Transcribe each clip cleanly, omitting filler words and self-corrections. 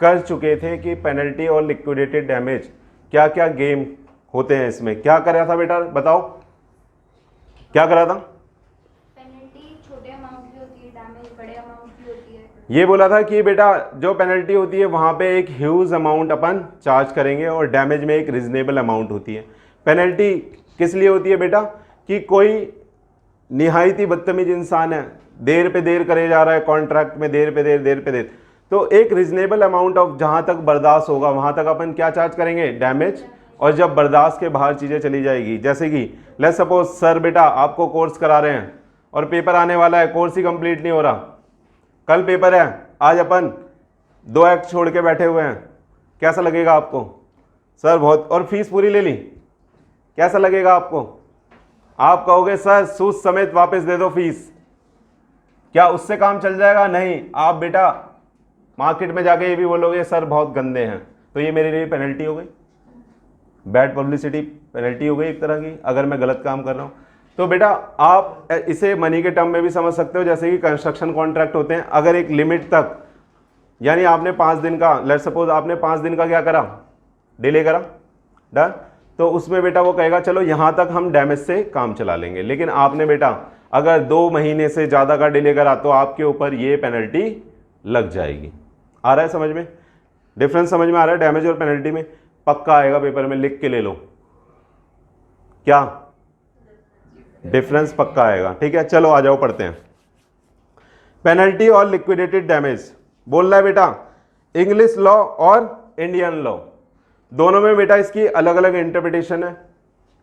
कर चुके थे कि पेनल्टी और लिक्विडेटेड डैमेज क्या क्या गेम होते हैं इसमें। क्या करा था बेटा बताओ, क्या करा था? पेनल्टी छोटे अमाउंट की होती है, डैमेज बड़े अमाउंट की होती है। ये बोला था कि बेटा जो पेनल्टी होती है वहाँ पे एक ह्यूज अमाउंट अपन चार्ज करेंगे और डैमेज में एक रिजनेबल अमाउंट होती है। पेनल्टी किस लिए होती है बेटा? कि कोई निहायत ही बदतमीज इंसान है, देर पे देर करे जा रहा है कॉन्ट्रैक्ट में, देर पे देर, तो एक रिजनेबल अमाउंट ऑफ जहाँ तक बर्दाश्त होगा वहाँ तक अपन क्या चार्ज करेंगे? डैमेज। और जब बर्दाश्त के बाहर चीज़ें चली जाएगी, जैसे कि लेट्स सपोज सर बेटा आपको कोर्स करा रहे हैं और पेपर आने वाला है, कोर्स ही कंप्लीट नहीं हो रहा, कल पेपर है, आज अपन 2 एक्ट छोड़ के बैठे हुए हैं, कैसा लगेगा आपको? सर बहुत, और फीस पूरी ले ली, कैसा लगेगा आपको? आप कहोगे सर सूद समेत वापस दे दो फीस। क्या उससे काम चल जाएगा? नहीं। आप बेटा मार्केट में जाके ये भी बोलोगे सर बहुत गंदे हैं, तो ये मेरे लिए पेनल्टी हो गई, बैड पब्लिसिटी पेनल्टी हो गई एक तरह की, अगर मैं गलत काम कर रहा हूँ। तो बेटा आप इसे मनी के टर्म में भी समझ सकते हो, जैसे कि कंस्ट्रक्शन कॉन्ट्रैक्ट होते हैं, अगर एक लिमिट तक, यानी आपने 5 दिन का, लेट्स सपोज आपने 5 दिन का क्या करा? डिले करा, डन। तो उसमें बेटा वो कहेगा चलो यहाँ तक हम डैमेज से काम चला लेंगे, लेकिन आपने बेटा अगर 2 महीने से ज़्यादा का डिले करा तो आपके ऊपर ये पेनल्टी लग जाएगी। आ रहा है समझ में? डिफरेंस समझ में आ रहा है डैमेज और पेनल्टी में? पक्का आएगा पेपर में, लिख के ले लो, क्या डिफरेंस पक्का आएगा। ठीक है, चलो आ जाओ पढ़ते हैं। पेनल्टी और लिक्विडेटेड डैमेज बोलना है बेटा, इंग्लिश लॉ और इंडियन लॉ दोनों में बेटा इसकी अलग अलग इंटरप्रिटेशन है।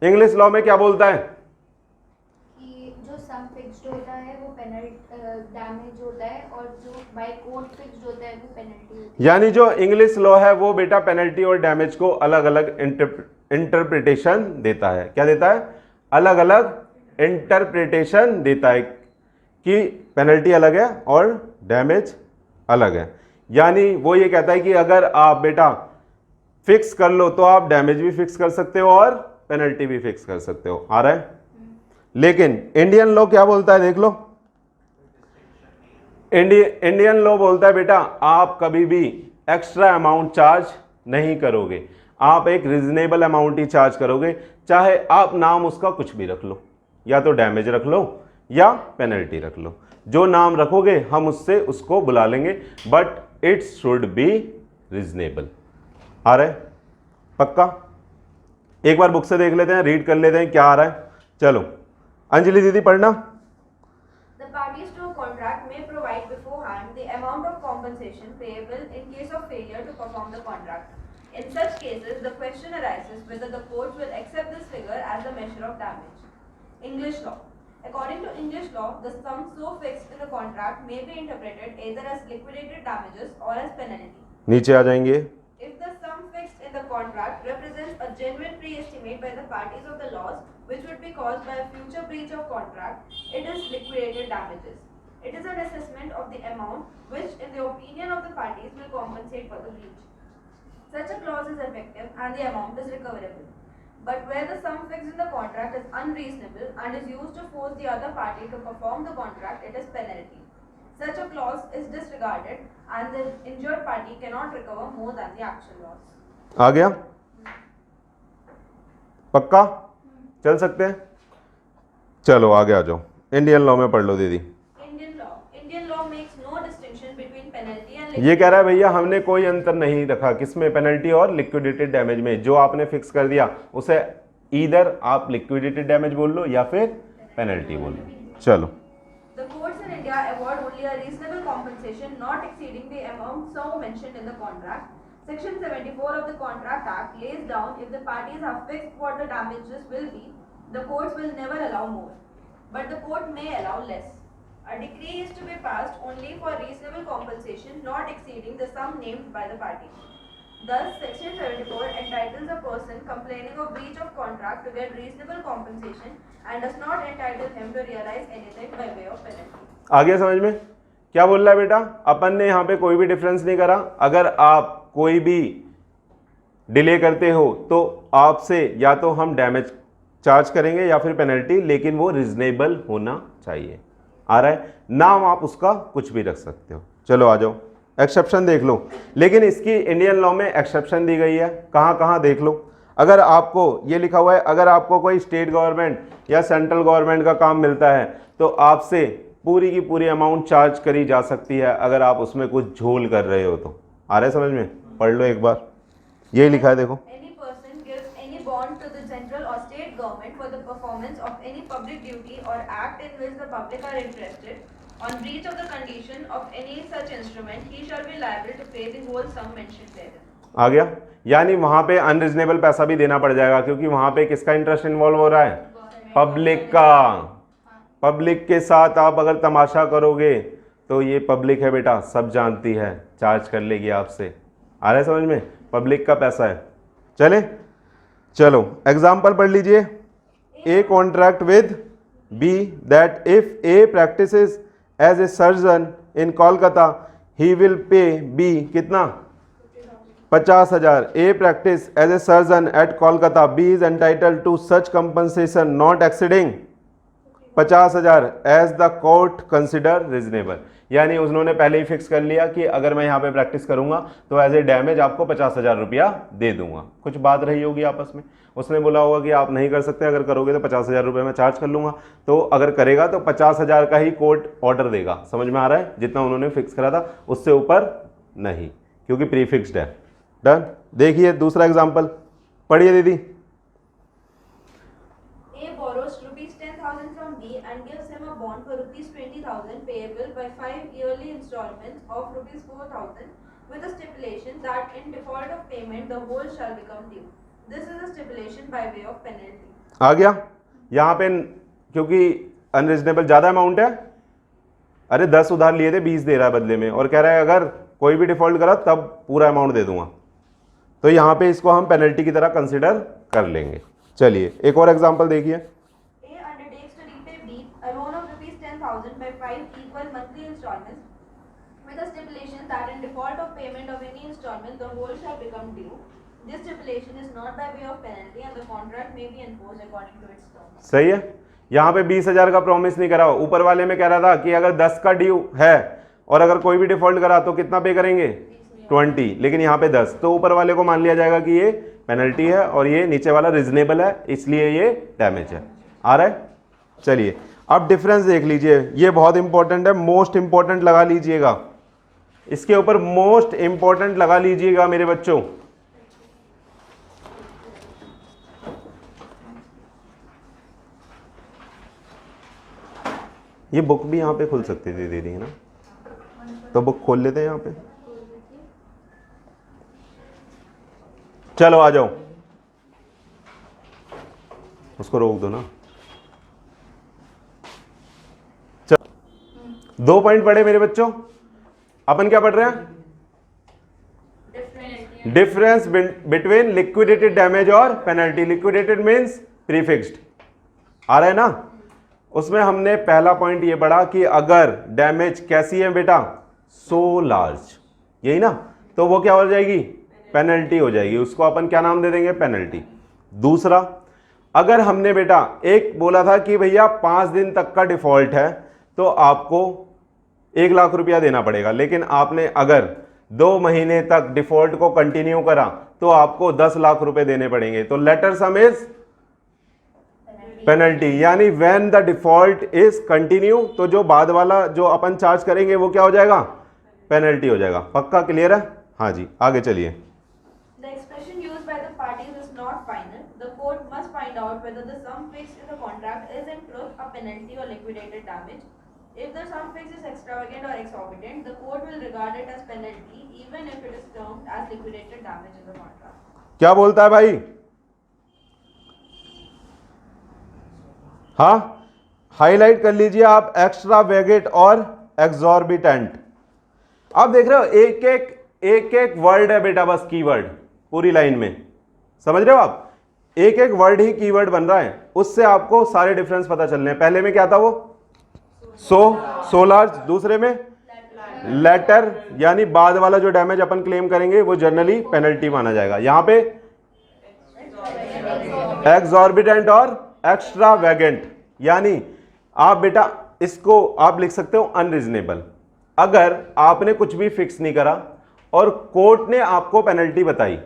इंग्लिश लॉ में क्या बोलता है? कि जो सम फिक्स्ड होता है वो डैमेज होता है, और जो बाय कोड फिक्स्ड होता है वो पेनल्टी होती है। यानी जो इंग्लिश लॉ है वो बेटा पेनल्टी और डैमेज को अलग अलग इंटरप्रिटेशन देता है। क्या देता है? अलग अलग इंटरप्रिटेशन देता है कि पेनल्टी अलग है और डैमेज अलग है। यानी वो ये कहता है कि अगर आप बेटा फिक्स कर लो तो आप डैमेज भी फिक्स कर सकते हो और पेनल्टी भी फिक्स कर सकते हो। आ रहा है? लेकिन इंडियन लॉ क्या बोलता है देख लो। इंडियन लॉ बोलता है बेटा आप कभी भी एक्स्ट्रा अमाउंट चार्ज नहीं करोगे, आप एक रिजनेबल अमाउंट ही चार्ज करोगे, चाहे आप नाम उसका कुछ भी रख लो, या तो डैमेज रख लो या पेनल्टी रख लो, जो नाम रखोगे हम उससे उसको बुला लेंगे, but it should be reasonable. आ रहा है? पक्का? एक बार बुक से देख लेते हैं, रीड कर लेते हैं क्या आ रहा है। चलो अंजलि दीदी पढ़ना। The parties to a contract may provide beforehand the amount of compensation payable in case of failure to perform the contract. In such cases, the question arises whether the court will accept this figure as the measure of damage. English law. According to English law, the sum so fixed in the contract may be interpreted either as liquidated damages or as penalty. नीचे आ जाएंगे। If the sum fixed in the contract represents a genuine pre-estimate by the parties of the loss which would be caused by a future breach of contract, it is liquidated damages. It is an assessment of the amount which, in the opinion of the parties, will compensate for the breach. Such a clause is effective and the amount is recoverable. But where the sum fixed in the contract is unreasonable and is used to force the other party to perform the contract, it is penalty. Such a clause is disregarded and the injured party cannot recover more than the actual loss. आ गया? पक्का? चल सकते हैं? चलो आगे आ जाओ, Indian law में पढ़ लो दीदी। Indian law makes no distinction between penalty and ये कह रहा है भैया हमने कोई अंतर नहीं रखा किसमें, पेनल्टी और लिक्विडेटेड डैमेज में। जो आपने फिक्स कर दिया उसे ईदर आप लिक्विडेटेड डैमेज बोल लो या फिर पेनल्टी बोल लो। चलो The courts in India award only a reasonable compensation not exceeding the amount so mentioned in the contract. Section 74 of the Contract Act lays down if the parties have fixed what the damages will be, the courts will never allow more, but the court may allow less. A decree is to be passed only for reasonable compensation not exceeding the sum named by the parties. Thus, Section 74 entitles a person complaining of breach of contract to get reasonable compensation and does not entitle him to realize anything by way of penalty. आ गया समझ में? क्या बोल रहा है बेटा? अपन ने यहाँ पे कोई भी डिफरेंस नहीं करा। अगर आप कोई भी डिले करते हो तो आपसे या तो हम डैमेज चार्ज करेंगे या फिर पेनल्टी, लेकिन वो रिजनेबल होना चाहिए। आ रहा है? नाम आप उसका कुछ भी रख सकते हो। चलो आ जाओ एक्सेप्शन देख लो, लेकिन इसकी इंडियन लॉ में एक्सेप्शन दी गई है, कहाँ कहाँ देख लो। अगर आपको ये लिखा हुआ है, अगर आपको कोई स्टेट गवर्नमेंट या सेंट्रल गवर्नमेंट का काम मिलता है तो आपसे पूरी की पूरी अमाउंट चार्ज करी जा सकती है अगर आप उसमें कुछ झोल कर रहे हो तो। आ रहा है समझ में? पढ़ लो एक बार, यही लिखा है देखो। Any person gives any bond to the central or state government for the performance of any public duty or act in which the public are interested, on breach of the condition of any such instrument, he shall be liable to pay the whole sum mentioned therein. आ गया? यानी वहां पे unreasonable पैसा भी देना पड़ जाएगा, क्योंकि वहां पे किसका इंटरेस्ट इन्वॉल्व हो रहा है? पब्लिक का। पब्लिक के साथ आप अगर तमाशा करोगे तो ये पब्लिक है बेटा, सब जानती है, चार्ज कर लेगी आपसे। आ रहा है समझ में? पब्लिक का पैसा है। चले चलो एग्जाम्पल पढ़ लीजिए। A contract with B that if A practises as a surgeon in Kolkata he will pay B कितना? 50,000। A practice as a surgeon at Kolkata, B is entitled to such compensation not exceeding 50,000 as the court consider reasonable. यानी उन्होंने पहले ही fix कर लिया कि अगर मैं यहाँ पे प्रैक्टिस करूंगा तो एज ए डैमेज आपको 50,000 रुपया दे दूंगा। कुछ बात रही होगी आपस में, उसने बोला होगा कि आप नहीं कर सकते, अगर करोगे तो 50,000 रुपये मैं चार्ज कर लूंगा। तो अगर करेगा तो 50,000 का ही कोर्ट ऑर्डर देगा। समझ में आ रहा है? जितना उन्होंने फिक्स करा था उससे ऊपर नहीं, क्योंकि प्री फिक्स्ड है। डन। देखिए दूसरा एग्जाम्पल पढ़िए दीदी। A borrows rupees 10,000 from B and gives him a bond for rupees 20,000 payable by 5 yearly installments of rupees 4,000 with a stipulation that in default of payment the whole shall become due. This is a stipulation by way of penalty. आ गया? यहाँ पे क्योंकि unreasonable ज़्यादा amount है, अरे 10 उधार लिए थे 20 दे रहा है बदले में, और कह रहा है अगर कोई भी डिफॉल्ट करा तब पूरा अमाउंट दे दूंगा, तो यहाँ पे इसको हम पेनल्टी की तरह कंसिडर कर लेंगे। चलिए एक और एग्जांपल देखिए। A undertakes to repay B a loan of rupees 10,000 by 5 equal monthly installments with a stipulation that in default of payment of any installment the whole shall become due. This stipulation is not by way of penalty and the contract may be enforced according to its terms. सही है? यहाँ पे 20,000 का promise नहीं करा, ऊपर वाले में कह रहा था कि अगर 10 का ड्यू है और अगर कोई भी डिफॉल्ट करा तो कितना पे करेंगे? 20, लेकिन यहाँ पे 10, तो ऊपर वाले को मान लिया जाएगा कि ये पेनल्टी है और ये नीचे वाला रीजनेबल है, इसलिए ये डैमेज है। आ रहा है? चलिए अब डिफरेंस देख लीजिए, ये बहुत इंपॉर्टेंट है, मोस्ट इंपॉर्टेंट लगा लीजिएगा, इसके ऊपर मोस्ट इंपॉर्टेंट लगा लीजिएगा मेरे बच्चों। ये बुक भी यहाँ पे खुल सकती थी दीदी, है ना? तो बुक खोल लेते हैं यहाँ पे। चलो आ जाओ, उसको रोक दो ना। चलो 2 पॉइंट पढ़े मेरे बच्चों। अपन क्या पढ़ रहे हैं? डिफरेंस बिटवीन लिक्विडेटेड डैमेज और पेनल्टी। Liquidated means prefixed. आ रहा है ना? उसमें हमने पहला पॉइंट ये पढ़ा कि अगर डैमेज कैसी है बेटा? सो लार्ज, यही ना? तो वो क्या हो जाएगी? पेनल्टी हो जाएगी। उसको अपन क्या नाम दे देंगे? पेनल्टी। दूसरा, अगर हमने बेटा एक बोला था कि भैया 5 दिन तक का डिफॉल्ट है तो आपको 1 लाख रुपया देना पड़ेगा, लेकिन आपने अगर 2 महीने तक डिफॉल्ट को कंटिन्यू करा तो आपको 10 लाख रुपए देने पड़ेंगे। तो लेटर सम इज पेनल्टी, यानी when the default is continue, तो जो बाद वाला जो अपन चार्ज करेंगे वो क्या हो जाएगा? पेनल्टी हो जाएगा। पक्का क्लियर है? हाँ जी, आगे चलिए। The expression used by the parties is not final. The court must find out whether the sum fixed in the contract is in truth a penalty or liquidated damage. If the sum fixed is extravagant or exorbitant, the court will regard it as penalty even if it is termed as liquidated damage in the contract. क्या बोलता है भाई? हाँ, highlight कर लीजिए आप extravagant और exorbitant. आप देख रहे हो एक एक वर्ड है बेटा, बस कीवर्ड पूरी लाइन में, समझ रहे हो आप? एक एक वर्ड ही कीवर्ड बन रहा है, उससे आपको सारे डिफरेंस पता चल रहे हैं। पहले में क्या था वो? So large. दूसरे में लेटर, यानी बाद वाला जो डैमेज अपन क्लेम करेंगे वो जनरली पेनल्टी माना जाएगा। यहां पे एक्सॉर्बिटेंट और एक्स्ट्रावेगेंट, यानी आप बेटा इसको आप लिख सकते हो अनरीजनेबल। अगर आपने कुछ भी फिक्स नहीं करा और कोर्ट ने आपको पेनल्टी बताई,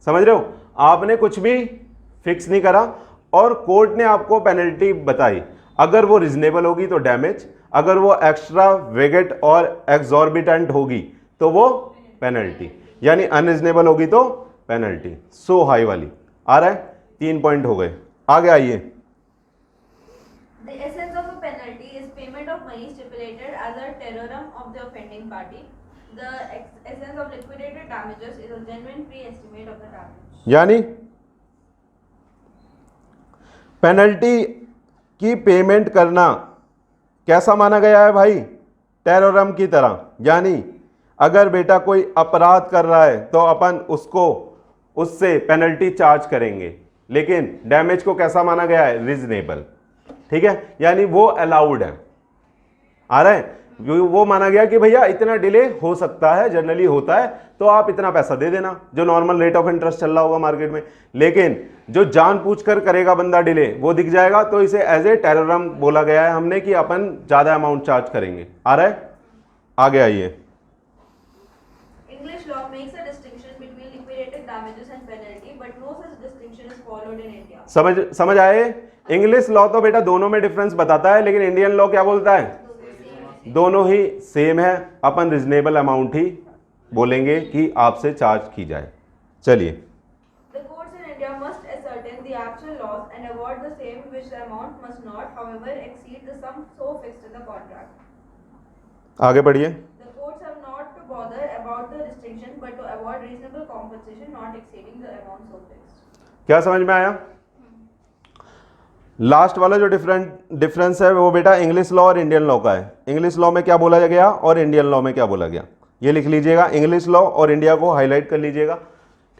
समझ रहे हो, आपने कुछ भी फिक्स नहीं करा और कोर्ट ने आपको पेनल्टी बताई, अगर वो रिजनेबल होगी तो डैमेज, अगर वो एक्स्ट्रा वेगेट और एक्सॉर्बिटेंट होगी तो वो पेनल्टी, यानी अनरिजनेबल होगी तो पेनल्टी। सो हाई वाली आ रहा है, 3 पॉइंट हो गए। आगे आइए। The essence of a penalty is payment of money stipulated as a terrorum of the offending party. The essence of liquidated damages is a genuine pre-estimate of the damage. यानी penalty की payment करना कैसा माना गया है भाई? टेररम की तरह। यानी अगर बेटा कोई अपराध कर रहा है तो अपन उससे पेनल्टी चार्ज करेंगे, लेकिन डैमेज को कैसा माना गया है? रीजनेबल। ठीक है, यानी वो अलाउड है। आ रहा है, वो माना गया कि भैया इतना डिले हो सकता है, जनरली होता है, तो आप इतना पैसा दे देना, जो नॉर्मल रेट ऑफ इंटरेस्ट चल रहा होगा मार्केट में। लेकिन जो जानबूझकर करेगा बंदा डिले, वो दिख जाएगा, तो इसे एज ए टेररम बोला गया है हमने कि अपन ज्यादा अमाउंट चार्ज करेंगे। आ रहा है, आगे आइए। English law makes a distinction between liquidated damages and penalty, but no such distinction is followed in India. समझ आए? इंग्लिश लॉ तो बेटा दोनों में डिफरेंस बताता है, लेकिन इंडियन लॉ क्या बोलता है? दोनों ही सेम है, अपन रिजनेबल अमाउंट ही बोलेंगे कि आपसे चार्ज की जाए। चलिए। The courts in India must ascertain the actual loss and award the same, which the amount must not, however, exceed the sum so fixed in the contract. आगे बढ़िए। The courts have not to bother about the distinction, but to award reasonable compensation not exceeding the amount so fixed. क्या समझ में आया? Last वाला जो difference है वो बेटा इंग्लिश लॉ और इंडियन लॉ का है। इंग्लिश लॉ में क्या बोला गया और इंडियन लॉ में क्या बोला गया, ये लिख लीजिएगा। इंग्लिश लॉ और इंडिया को हाईलाइट कर लीजिएगा।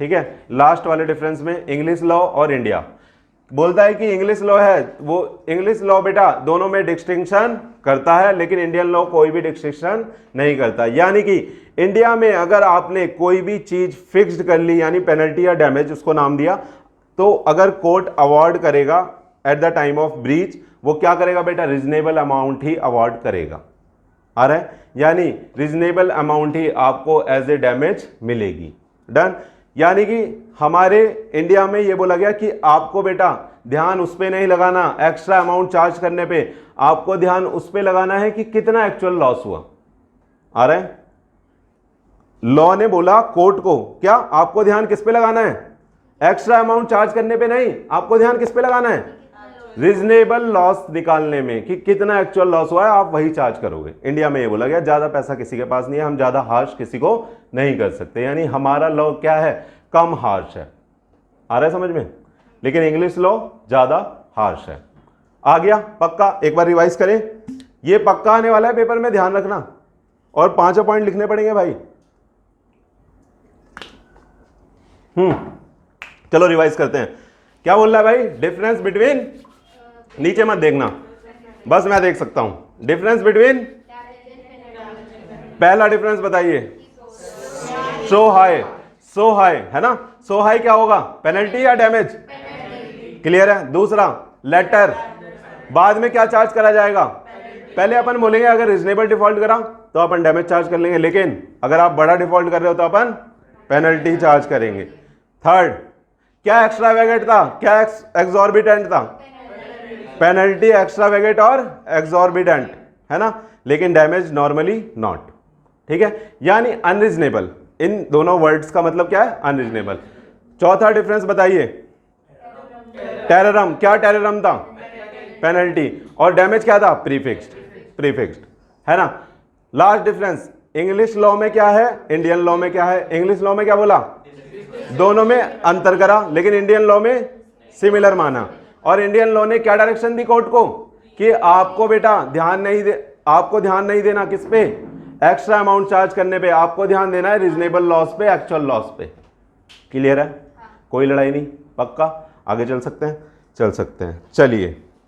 ठीक है, लास्ट वाले डिफरेंस में इंग्लिश लॉ और इंडिया बोलता है कि इंग्लिश लॉ है वो, इंग्लिश लॉ बेटा दोनों में डिस्टिंक्शन करता है, लेकिन इंडियन लॉ कोई भी डिस्टिंक्शन नहीं करता। यानी कि इंडिया में अगर आपने कोई भी चीज फिक्स्ड कर ली, यानी पेनल्टी या डैमेज उसको नाम दिया, तो अगर कोर्ट अवार्ड करेगा at the time of breach, वो क्या करेगा बेटा? रिजनेबल अमाउंट ही अवार्ड करेगा। आ रहा है, यानी रिजनेबल अमाउंट ही आपको एज ए डैमेज मिलेगी। डन। यानी कि हमारे इंडिया में ये बोला गया कि आपको बेटा ध्यान उस पे नहीं लगाना, एक्स्ट्रा अमाउंट चार्ज करने पे आपको ध्यान उस पे लगाना है कि कितना एक्चुअल लॉस हुआ। आ रहा है, लॉ ने बोला कोर्ट को, क्या आपको ध्यान किस पे लगाना है? एक्स्ट्रा अमाउंट चार्ज करने पे नहीं, आपको ध्यान किस पे लगाना है? रीजनेबल लॉस निकालने में, कि कितना एक्चुअल लॉस हुआ है आप वही चार्ज करोगे। इंडिया में ये बोला गया, ज्यादा पैसा किसी के पास नहीं है, हम ज्यादा हार्श किसी को नहीं कर सकते, यानी हमारा लॉ क्या है? कम हार्श है। आ रहा है समझ में? लेकिन इंग्लिश लॉ ज्यादा हार्श है। आ गया पक्का? एक बार रिवाइज करें, ये पक्का आने वाला है पेपर में, ध्यान रखना, और 5 पॉइंट लिखने पड़ेंगे भाई। चलो रिवाइज करते हैं। क्या बोल रहा है भाई? डिफरेंस बिटवीन, नीचे मत देखना, बस मैं देख सकता हूं। डिफरेंस बिटवीन, पहला डिफरेंस बताइए। सो हाई है ना? सो हाई क्या होगा? पेनल्टी या डैमेज? क्लियर है। दूसरा लेटर, बाद में क्या चार्ज करा जाएगा? पहले अपन बोलेंगे अगर रिजनेबल डिफॉल्ट करा तो अपन डैमेज चार्ज कर लेंगे, लेकिन अगर आप बड़ा डिफॉल्ट कर रहे हो तो अपन पेनल्टी चार्ज करेंगे। थर्ड, क्या एक्स्ट्रा वेगेट था, क्या एक्सॉर्बिटेंट था? पेनल्टी, एक्स्ट्रा वेगेट और एक्सॉर्बिटेंट, है ना? लेकिन डैमेज नॉर्मली नॉट। ठीक है, यानी अनरीजनेबल। इन दोनों वर्ड्स का मतलब क्या है? अनरीजनेबल। चौथा डिफरेंस बताइए। टेररम, क्या टेररम था? पेनल्टी। और डैमेज क्या था? प्रीफिक्स्ड, है ना? लास्ट डिफरेंस, इंग्लिश लॉ में क्या है, इंडियन लॉ में क्या है? इंग्लिश लॉ में क्या बोला? दोनों में अंतर करा, लेकिन इंडियन लॉ में सिमिलर माना। और इंडियन लॉ ने क्या डायरेक्शन दी कोर्ट को कि आपको बेटा आपको ध्यान नहीं देना किस पे? एक्स्ट्रा अमाउंट चार्ज करने पे, आपको ध्यान देना है रीजनेबल लॉस पे, एक्चुअल लॉस पे। क्लियर है? कोई लड़ाई नहीं, पक्का? आगे चल सकते हैं? चल सकते हैं, चलिए।